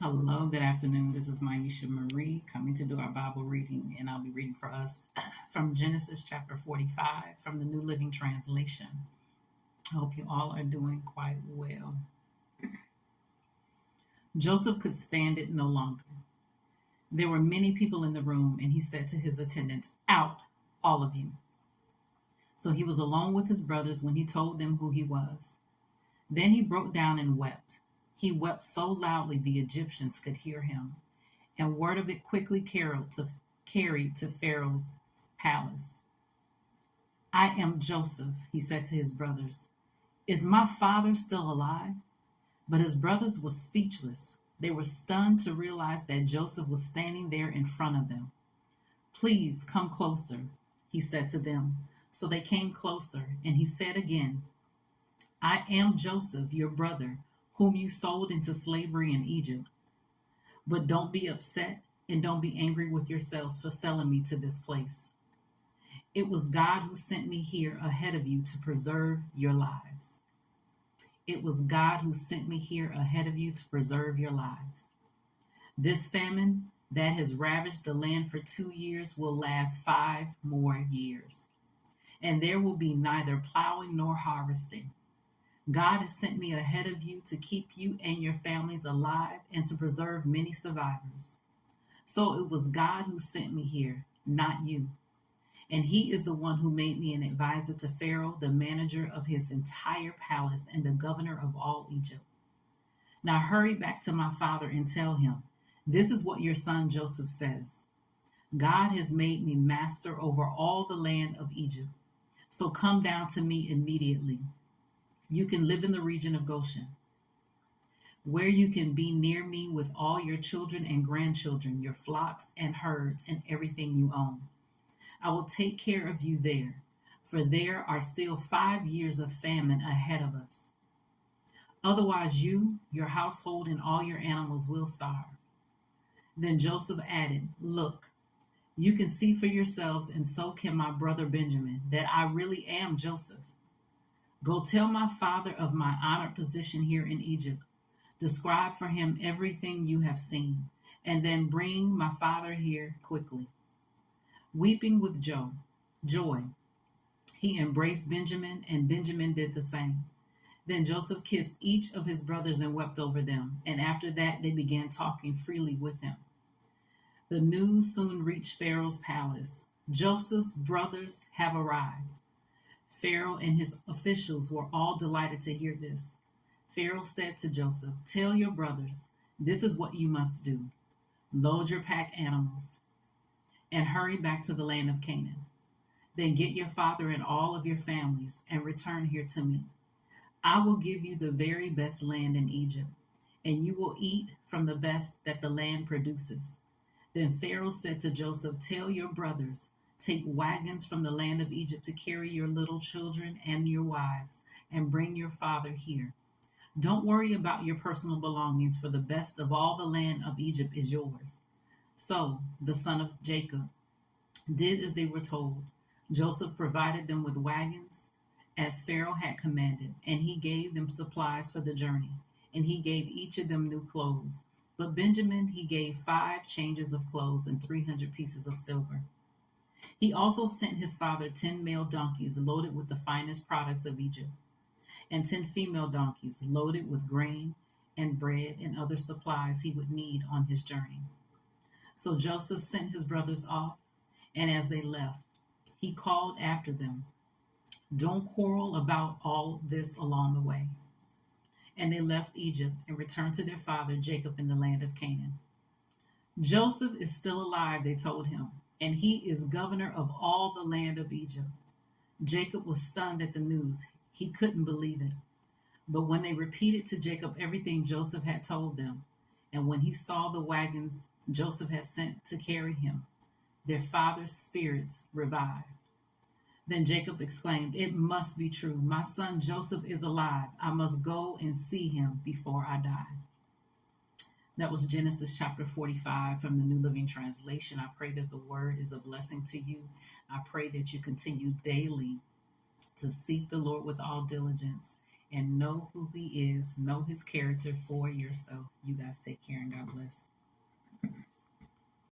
Hello, good afternoon. This is Myesha Marie coming to do our Bible reading, and I'll be reading for us from Genesis chapter 45 from the New Living Translation. I hope you all are doing quite well. Joseph could stand it no longer. There were many people in the room, and he said to his attendants, "Out, all of you." So he was alone with his brothers when he told them who he was. Then he broke down and wept. He wept so loudly the Egyptians could hear him, and word of it quickly carried to Pharaoh's palace. "I am Joseph," he said to his brothers. "Is my father still alive?" But his brothers were speechless. They were stunned to realize that Joseph was standing there in front of them. "Please come closer," he said to them. So they came closer, and he said again, "I am Joseph, your brother, whom you sold into slavery in Egypt. But don't be upset and don't be angry with yourselves for selling me to this place. It was God who sent me here ahead of you to preserve your lives. It was God who sent me here ahead of you to preserve your lives. This famine that has ravaged the land for 2 years will last 5 more years, and there will be neither plowing nor harvesting. God has sent me ahead of you to keep you and your families alive and to preserve many survivors. So it was God who sent me here, not you. And he is the one who made me an advisor to Pharaoh, the manager of his entire palace and the governor of all Egypt. Now hurry back to my father and tell him, this is what your son Joseph says. God has made me master over all the land of Egypt. So come down to me immediately. You can live in the region of Goshen, where you can be near me with all your children and grandchildren, your flocks and herds, and everything you own. I will take care of you there, for there are still 5 years of famine ahead of us. Otherwise, you, your household, and all your animals will starve." Then Joseph added, "Look, you can see for yourselves, and so can my brother Benjamin, that I really am Joseph. Go tell my father of my honored position here in Egypt. Describe for him everything you have seen, and then bring my father here quickly." Weeping with joy, he embraced Benjamin, and Benjamin did the same. Then Joseph kissed each of his brothers and wept over them, and after that they began talking freely with him. The news soon reached Pharaoh's palace. "Joseph's brothers have arrived." Pharaoh and his officials were all delighted to hear this. Pharaoh said to Joseph, "Tell your brothers, this is what you must do. Load your pack animals and hurry back to the land of Canaan. Then get your father and all of your families and return here to me. I will give you the very best land in Egypt, and you will eat from the best that the land produces." Then Pharaoh said to Joseph, "Tell your brothers, take wagons from the land of Egypt to carry your little children and your wives, and bring your father here. Don't worry about your personal belongings, for the best of all the land of Egypt is yours." So the son of Jacob did as they were told. Joseph provided them with wagons, as Pharaoh had commanded, and he gave them supplies for the journey, and he gave each of them new clothes. But Benjamin he gave 5 changes of clothes and 300 pieces of silver. He also sent his father 10 male donkeys loaded with the finest products of Egypt, and 10 female donkeys loaded with grain and bread and other supplies he would need on his journey. So Joseph sent his brothers off, and as they left, he called after them, "Don't quarrel about all this along the way." And they left Egypt and returned to their father Jacob in the land of Canaan. "Joseph is still alive," they told him, "and he is governor of all the land of Egypt." Jacob was stunned at the news. He couldn't believe it. But when they repeated to Jacob everything Joseph had told them, and when he saw the wagons Joseph had sent to carry him, their father's spirits revived. Then Jacob exclaimed, "It must be true. My son Joseph is alive. I must go and see him before I die." That was Genesis chapter 45 from the New Living Translation. I pray that the word is a blessing to you. I pray that you continue daily to seek the Lord with all diligence and know who he is, know his character for yourself. You guys take care and God bless.